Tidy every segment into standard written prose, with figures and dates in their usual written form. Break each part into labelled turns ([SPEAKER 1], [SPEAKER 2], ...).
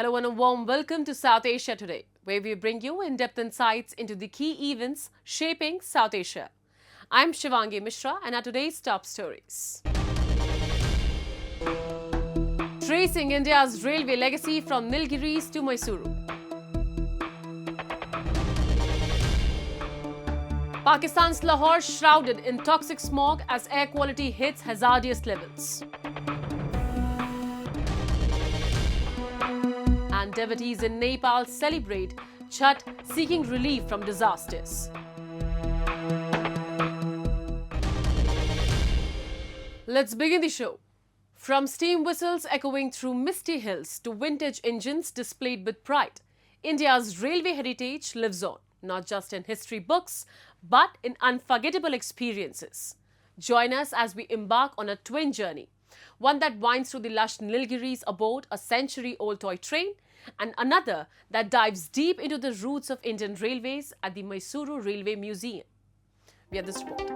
[SPEAKER 1] Hello and a warm welcome to South Asia Today, where we bring you in-depth insights into the key events shaping South Asia. I'm Shivangi Mishra and our today's top stories. Tracing India's railway legacy from Nilgiris to Mysuru. Pakistan's Lahore shrouded in toxic smog as air quality hits hazardous levels. And devotees in Nepal celebrate Chhath, seeking relief from disasters. Let's begin the show. From steam whistles echoing through misty hills to vintage engines displayed with pride, India's railway heritage lives on, not just in history books, but in unforgettable experiences. Join us as we embark on a twin journey, one that winds through the lush Nilgiris aboard a century-old toy train, and another that dives deep into the roots of Indian railways at the Mysuru Railway Museum. We have this report.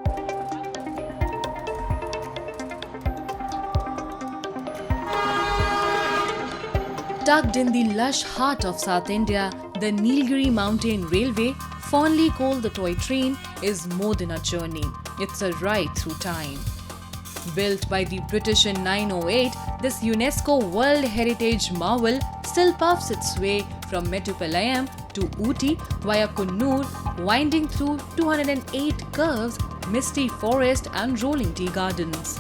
[SPEAKER 2] Tucked in the lush heart of South India, the Nilgiri Mountain Railway, fondly called the toy train, is more than a journey. It's a ride through time. Built by the British in 908, this UNESCO World Heritage marvel still puffs its way from Mettupalayam to Ooty via Kannur, winding through 208 curves, misty forest and rolling tea gardens.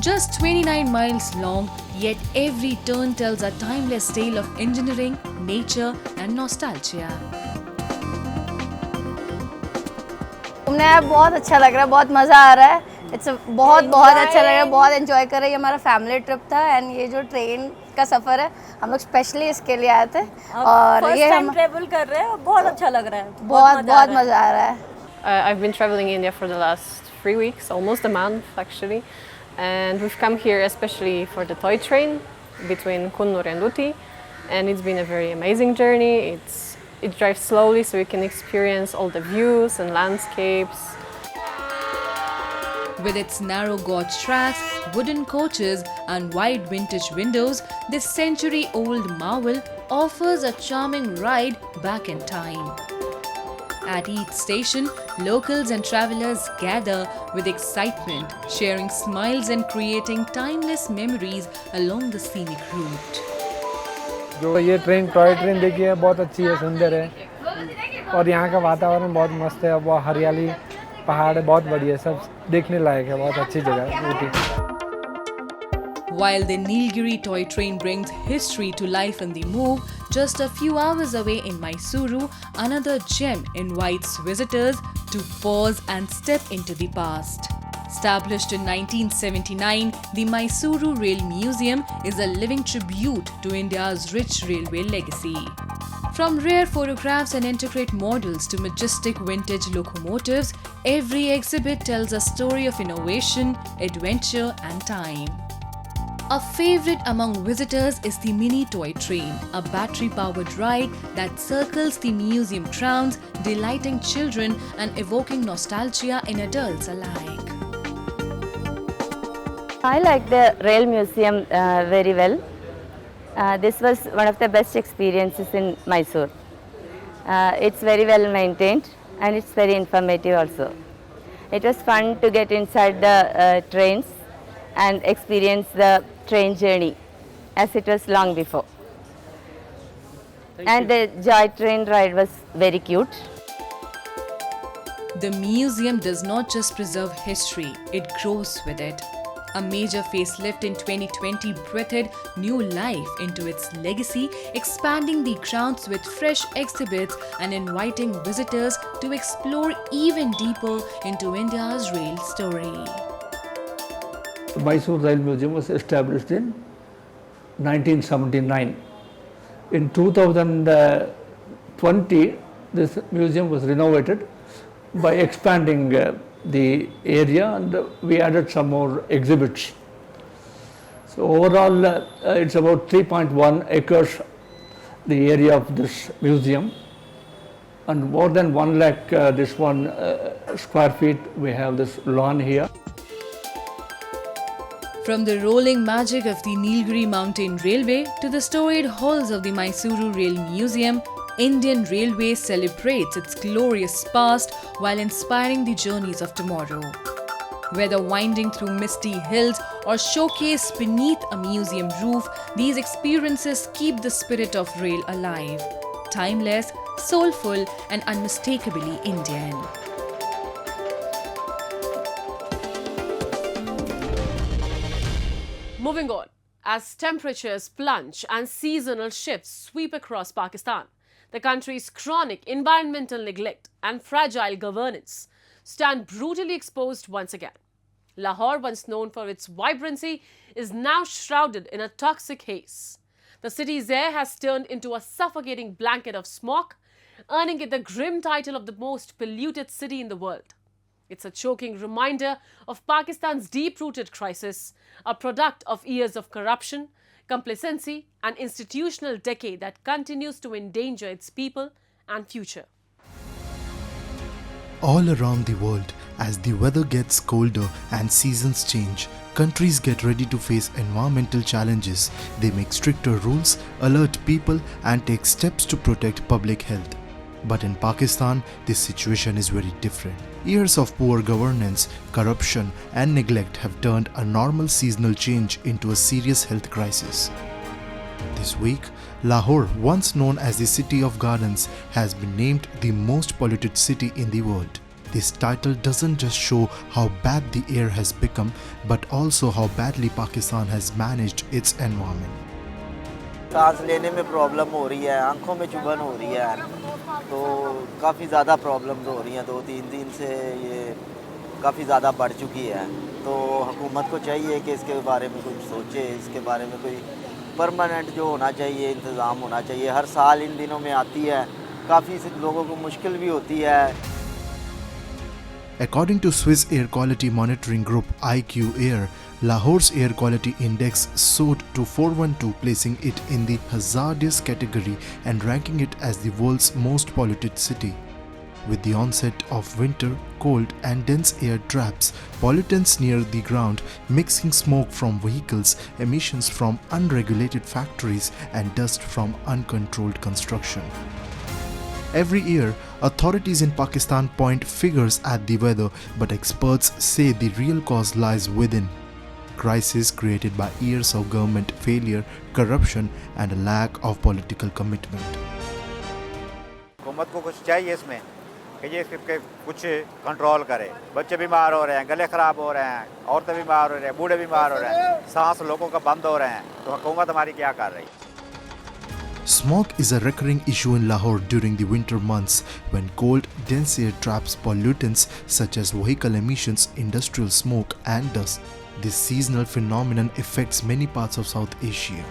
[SPEAKER 2] Just 29 miles long, yet every turn tells a timeless tale of engineering, nature and nostalgia.
[SPEAKER 3] घूमने आया बहुत अच्छा लग रहा है, बहुत मज़ा आ रहा है. इट्स बहुत अच्छा लग रहा है, बहुत एंजॉय कर रहे हैं. ये हमारा फैमिली ट्रिप था एंड ये जो ट्रेन का सफ़र है हम लोग स्पेशली इसके लिए आए थे और ये हम
[SPEAKER 4] ट्रैवल कर रहे हैं. बहुत अच्छा लग रहा है,
[SPEAKER 3] बहुत मज़ा आ रहा है.
[SPEAKER 5] I've been traveling in India for the last 3 weeks, almost a month actually, and we've come here especially for the toy train between Kannur and Ooty, and it's been a very amazing journey. It drives slowly so you can experience all the views and landscapes.
[SPEAKER 2] With its narrow gauge tracks, wooden coaches and wide vintage windows, this century-old marvel offers a charming ride back in time. At each station, locals and travelers gather with excitement, sharing smiles and creating timeless memories along the scenic route.
[SPEAKER 6] जो ये toy train देखी है बहुत अच्छी है, सुंदर है और यहाँ का वातावरण बहुत मस्त है. बहुत हरियाली, पहाड़ है, बहुत बढ़िया है, सब देखने लायक है. बहुत अच्छी जगह है Ooty.
[SPEAKER 2] While the Nilgiri toy train brings history to life in the move, just a few hours away in Mysuru, another gem invites visitors to pause and step into the past. Established in 1979, the Mysuru Rail Museum is a living tribute to India's rich railway legacy. From rare photographs and intricate models to majestic vintage locomotives, every exhibit tells a story of innovation, adventure and time. A favorite among visitors is the mini toy train, a battery-powered ride that circles the museum grounds, delighting children and evoking nostalgia in adults alike.
[SPEAKER 4] I like the rail museum very well. This was one of the best experiences in Mysore. It's very well maintained and it's very informative also. It was fun to get inside the trains and experience the train journey as it was long before. The joy train ride was very cute.
[SPEAKER 2] The museum does not just preserve history, it grows with it. A major facelift in 2020 breathed new life into its legacy, expanding the grounds with fresh exhibits and inviting visitors to explore even deeper into India's rail story.
[SPEAKER 7] The Mysore Rail Museum was established in 1979. In 2020, this museum was renovated by expanding the area and we added some more exhibits. So overall it's about 3.1 acres the area of this museum and more than 1 lakh square feet we have this lawn here.
[SPEAKER 2] From the rolling magic of the Nilgiri Mountain Railway to the storied halls of the Mysuru Rail Museum, Indian Railways celebrates its glorious past while inspiring the journeys of tomorrow. Whether winding through misty hills or showcased beneath a museum roof, these experiences keep the spirit of rail alive, timeless, soulful, and unmistakably Indian.
[SPEAKER 1] Moving on, as temperatures plunge and seasonal shifts sweep across Pakistan, the country's chronic environmental neglect and fragile governance stand brutally exposed once again. Lahore, once known for its vibrancy, is now shrouded in a toxic haze. The city's air has turned into a suffocating blanket of smog, earning it the grim title of the most polluted city in the world. It's a choking reminder of Pakistan's deep-rooted crisis, a product of years of corruption, complacency, and institutional decay that continues to endanger its people and future.
[SPEAKER 8] All around the world, as the weather gets colder and seasons change, countries get ready to face environmental challenges. They make stricter rules, alert people, and take steps to protect public health. But in Pakistan, this situation is very different. Years of poor governance, corruption, and neglect have turned a normal seasonal change into a serious health crisis. This week, Lahore, once known as the City of Gardens, has been named the most polluted city in the world. This title doesn't just show how bad the air has become, but also how badly Pakistan has managed its environment.
[SPEAKER 9] सांस लेने में problem हो रही है, आंखों में चुभन हो रही है, तो काफ़ी ज़्यादा प्रॉब्लम्स हो रही हैं। 2-3 दिन से ये काफ़ी ज़्यादा बढ़ चुकी है, तो हुकूमत को चाहिए कि इसके बारे में कुछ सोचे, इसके बारे में कोई परमानेंट जो होना चाहिए, इंतज़ाम होना चाहिए। हर साल इन दिनों में आती है, काफ़ी लोगों को मुश्किल भी होती है।
[SPEAKER 8] According to Swiss air quality monitoring group IQ Air, Lahore's air quality index soared to 412, placing it in the hazardous category and ranking it as the world's most polluted city. With the onset of winter, cold and dense air traps pollutants near the ground, mixing smoke from vehicles, emissions from unregulated factories, and dust from uncontrolled construction. Every year, authorities in Pakistan point fingers at the weather, but experts say the real cause lies within. Crisis created by years of government failure, corruption, and a lack of political commitment.
[SPEAKER 10] हुकूमत को कुछ चाहिए इसमें कि ये इसके कुछ control करे। बच्चे बीमार हो रहे हैं, गले खराब हो रहे हैं, औरतें बीमार हो रही हैं, बूढ़े बीमार हो रहे हैं, सांस लोगों का बंद हो रहे हैं, तो हुकूमत हमारी क्या कर रही है?
[SPEAKER 8] Smog is a recurring issue in Lahore during the winter months when cold, dense air traps pollutants such as vehicle emissions, industrial smoke, and dust. This seasonal phenomenon affects many parts of South Asia.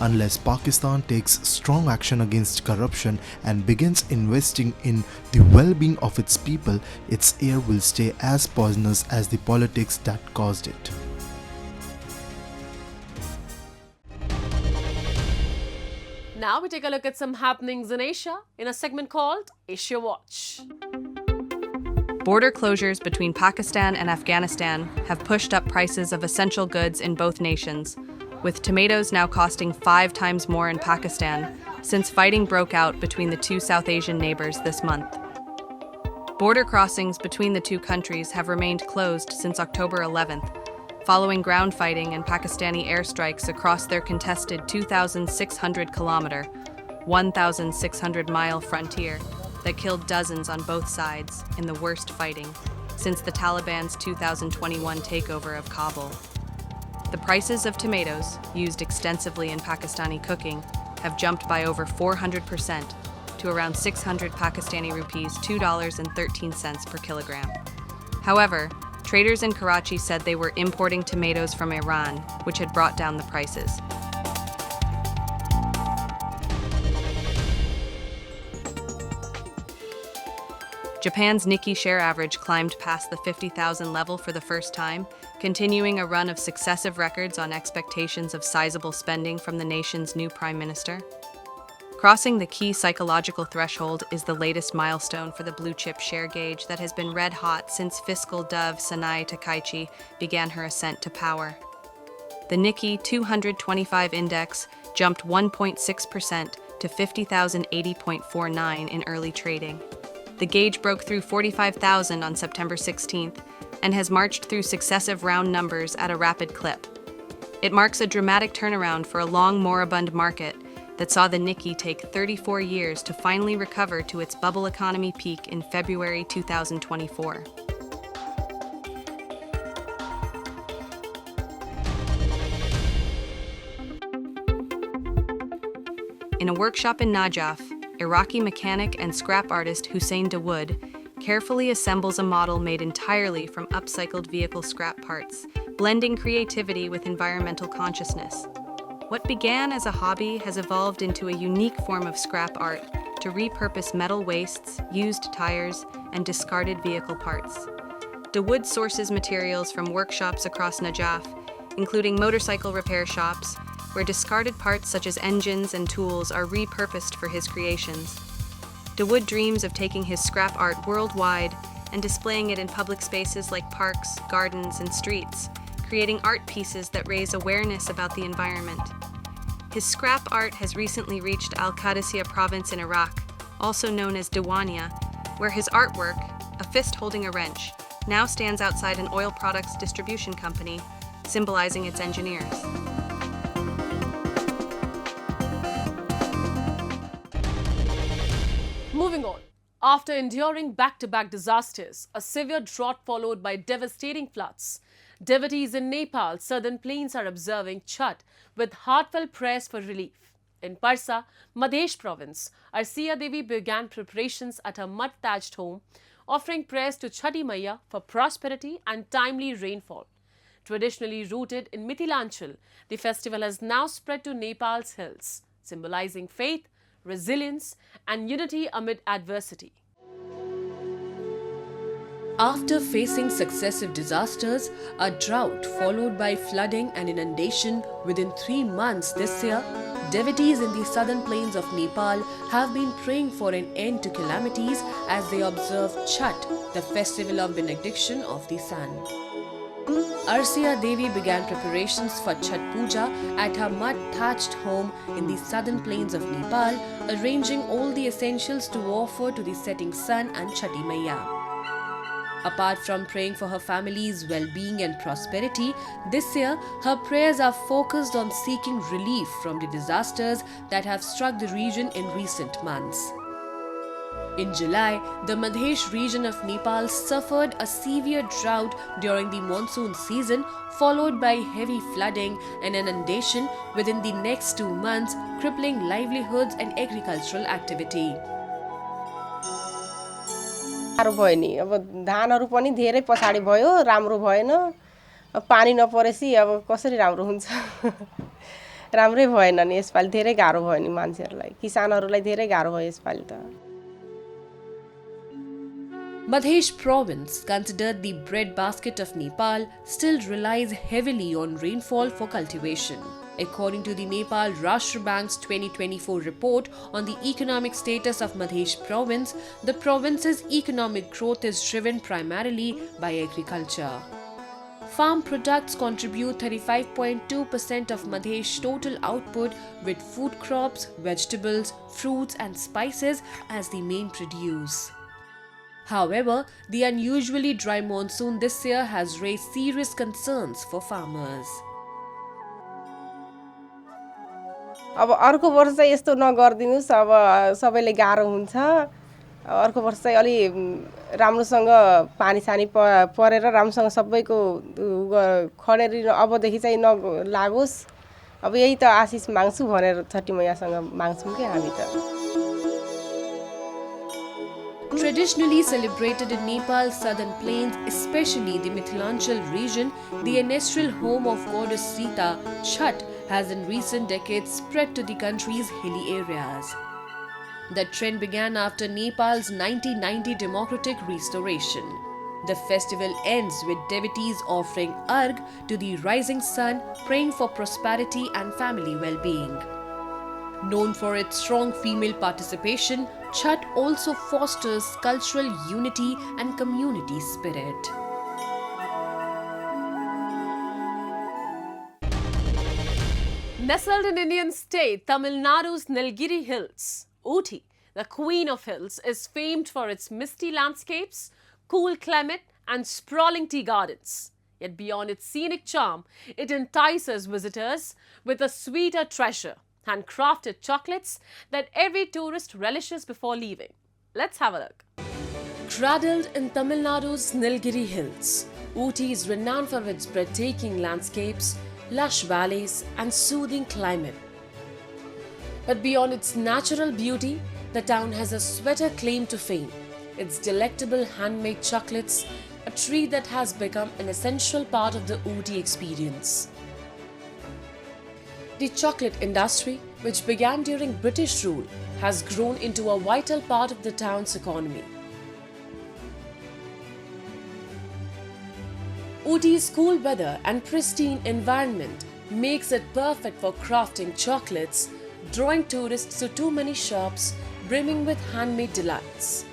[SPEAKER 8] Unless Pakistan takes strong action against corruption and begins investing in the well-being of its people, its air will stay as poisonous as the politics that caused it.
[SPEAKER 1] Now we take a look at some happenings in Asia in a segment called Asia Watch.
[SPEAKER 11] Border closures between Pakistan and Afghanistan have pushed up prices of essential goods in both nations, with tomatoes now costing 5 times more in Pakistan since fighting broke out between the two South Asian neighbors this month. Border crossings between the two countries have remained closed since October 11th, following ground fighting and Pakistani airstrikes across their contested 2,600-kilometer, 1,600-mile frontier that killed dozens on both sides in the worst fighting since the Taliban's 2021 takeover of Kabul. The prices of tomatoes, used extensively in Pakistani cooking, have jumped by over 400% to around 600 Pakistani rupees, $2.13 per kilogram. However, traders in Karachi said they were importing tomatoes from Iran, which had brought down the prices. Japan's Nikkei share average climbed past the 50,000 level for the first time, continuing a run of successive records on expectations of sizable spending from the nation's new prime minister. Crossing the key psychological threshold is the latest milestone for the blue chip share gauge that has been red hot since fiscal dove Sanai Takaichi began her ascent to power. The Nikkei 225 index jumped 1.6% to 50,080.49 in early trading. The gauge broke through 45,000 on September 16th and has marched through successive round numbers at a rapid clip. It marks a dramatic turnaround for a long moribund market that saw the Nikkei take 34 years to finally recover to its bubble economy peak in February 2024. In a workshop in Najaf, Iraqi mechanic and scrap artist Hussein Dawood carefully assembles a model made entirely from upcycled vehicle scrap parts, blending creativity with environmental consciousness. What began as a hobby has evolved into a unique form of scrap art to repurpose metal wastes, used tires, and discarded vehicle parts. Dawood sources materials from workshops across Najaf, including motorcycle repair shops, where discarded parts such as engines and tools are repurposed for his creations. Dawood dreams of taking his scrap art worldwide and displaying it in public spaces like parks, gardens, and streets, creating art pieces that raise awareness about the environment. His scrap art has recently reached Al-Qadisiyah province in Iraq, also known as Diwania, where his artwork, a fist holding a wrench, now stands outside an oil products distribution company, symbolizing its engineers.
[SPEAKER 1] Moving on. After enduring back-to-back disasters, a severe drought followed by devastating floods, devotees in Nepal's southern plains are observing Chhath with heartfelt prayers for relief. In Parsa, Madhya province, Arsiya Devi began preparations at her mud-thatched home, offering prayers to Chhati Maiya for prosperity and timely rainfall. Traditionally rooted in Mithilanchal, the festival has now spread to Nepal's hills, symbolizing faith, resilience, and unity amid adversity.
[SPEAKER 2] After facing successive disasters, a drought followed by flooding and inundation within 3 months this year, devotees in the southern plains of Nepal have been praying for an end to calamities as they observe Chhath, the festival of benediction of the sun. Arsiya Devi began preparations for Chhath Puja at her mud-thatched home in the southern plains of Nepal, arranging all the essentials to offer to the setting sun and Chhati Maiya. Apart from praying for her family's well-being and prosperity, this year her prayers are focused on seeking relief from the disasters that have struck the region in recent months. In July, the Madhesh region of Nepal suffered a severe drought during the monsoon season, followed by heavy flooding and inundation within the next 2 months, crippling livelihoods and agricultural activity.
[SPEAKER 12] साह्रो भयो नि अब धानहरु पनि धेरै पछाडी भयो राम्रो भएन अब पानी नपरेसी अब कसरी राम्रो हुन्छ राम्रै भएन नि यसपालि धेरै गाह्रो भयो नि मान्छेहरुलाई किसानहरुलाई धेरै गाह्रो भयो यसपालि त
[SPEAKER 2] Madhesh province, considered the breadbasket of Nepal, still relies heavily on rainfall for cultivation. According to the Nepal Rashtra Bank's 2024 report on the economic status of Madhesh province, the province's economic growth is driven primarily by agriculture. Farm products contribute 35.2% of Madhesh total output, with food crops, vegetables, fruits and spices as the main produce. However, the unusually dry monsoon this year has raised serious concerns for farmers.
[SPEAKER 12] अब अर्को वर्ष चाहिँ यस्तो नगर्दिनुस् अब सबैले गाह्रो हुन्छ अर्को वर्ष चाहिँ अलि राम्रोसँग पानी सानी परेर राम्रोसँग सबैको खडेरी अबदेखि चाहिँ नलागोस् अब यही त आशिष माग्छु भनेर छठी मैयासँग माग्छौं के हामी त
[SPEAKER 2] Traditionally celebrated in Nepal's southern plains, especially the Mithilanchal region, the ancestral home of goddess Sita, Chhath, has in recent decades spread to the country's hilly areas. The trend began after Nepal's 1990 democratic restoration. The festival ends with devotees offering arg to the rising sun, praying for prosperity and family well-being. Known for its strong female participation, Chhat also fosters cultural unity and community spirit.
[SPEAKER 1] Nestled in Indian state Tamil Nadu's Nilgiri Hills, Ooty, the queen of hills, is famed for its misty landscapes, cool climate, and sprawling tea gardens. Yet beyond its scenic charm, it entices visitors with a sweeter treasure, handcrafted chocolates that every tourist relishes before leaving. Let's have a look. Cradled in Tamil Nadu's Nilgiri Hills, Ooty is renowned for its breathtaking landscapes, lush valleys, and soothing climate. But beyond its natural beauty, the town has a sweeter claim to fame: its delectable handmade chocolates, a treat that has become an essential part of the Ooty experience. The chocolate industry, which began during British rule, has grown into a vital part of the town's economy. Ooty's cool weather and pristine environment makes it perfect for crafting chocolates, drawing tourists to too many shops brimming with handmade delights.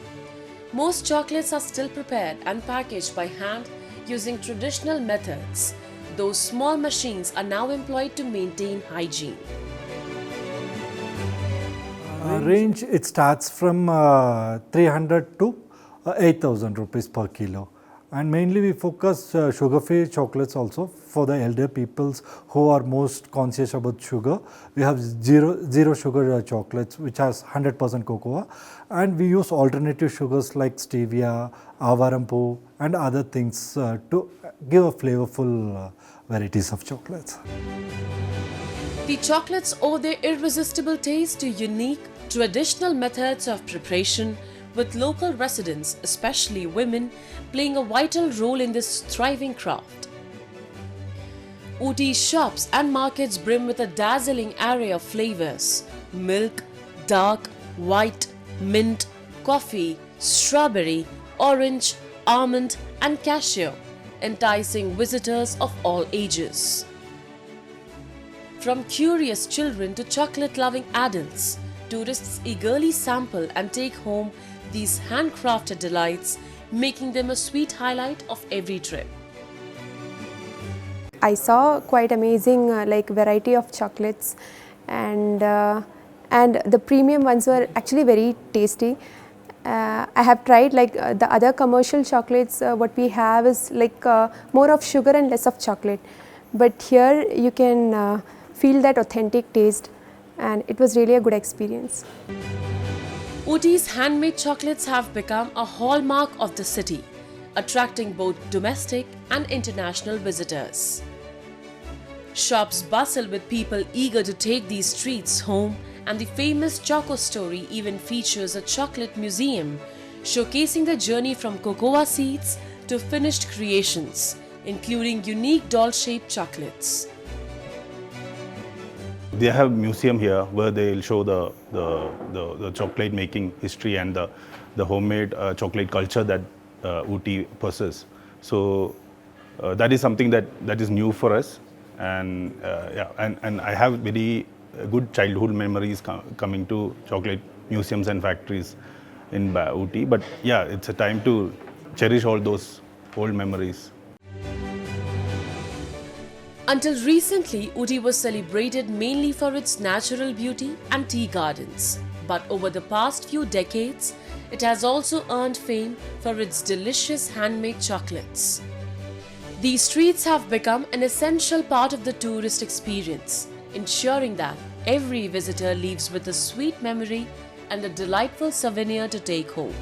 [SPEAKER 1] Most chocolates are still prepared and packaged by hand using traditional methods, though small machines are now employed to maintain hygiene.
[SPEAKER 13] Range, it starts from 300 to 8,000 rupees per kilo. And mainly we focus sugar-free chocolates also for the elder peoples who are most conscious about sugar. We have zero sugar chocolates which has 100% cocoa, and we use alternative sugars like stevia, avarampu and other things to give a flavorful varieties of chocolates.
[SPEAKER 1] The chocolates owe their irresistible taste to unique, traditional methods of preparation, with local residents, especially women, playing a vital role in this thriving craft. Ooty's shops and markets brim with a dazzling array of flavors: milk, dark, white, mint, coffee, strawberry, orange, almond, and cashew, enticing visitors of all ages. From curious children to chocolate-loving adults, tourists eagerly sample and take home these handcrafted delights, making them a sweet highlight of every trip.
[SPEAKER 14] I saw quite amazing variety of chocolates, and the premium ones were actually very tasty. I have tried the other commercial chocolates. What we have is more of sugar and less of chocolate, but here you can feel that authentic taste, and it was really a good experience.
[SPEAKER 1] Ooty's handmade chocolates have become a hallmark of the city, attracting both domestic and international visitors. Shops bustle with people eager to take these treats home, and the famous Choco Story even features a chocolate museum showcasing the journey from cocoa seeds to finished creations, including unique doll-shaped chocolates.
[SPEAKER 15] They have a museum here where they'll show the chocolate making history and the homemade chocolate culture that Ooty possesses. So that is something that is new for us, and and I have very good childhood memories coming to chocolate museums and factories in Ooty. But yeah, it's a time to cherish all those old memories.
[SPEAKER 1] Until recently, Ooty was celebrated mainly for its natural beauty and tea gardens. But over the past few decades, it has also earned fame for its delicious handmade chocolates. These streets have become an essential part of the tourist experience, ensuring that every visitor leaves with a sweet memory and a delightful souvenir to take home.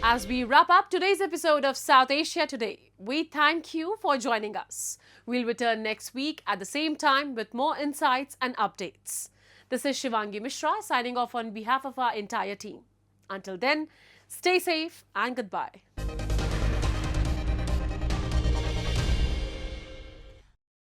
[SPEAKER 1] As we wrap up today's episode of South Asia Today, we thank you for joining us. We'll return next week at the same time with more insights and updates. This is Shivangi Mishra signing off on behalf of our entire team. Until then, stay safe and goodbye.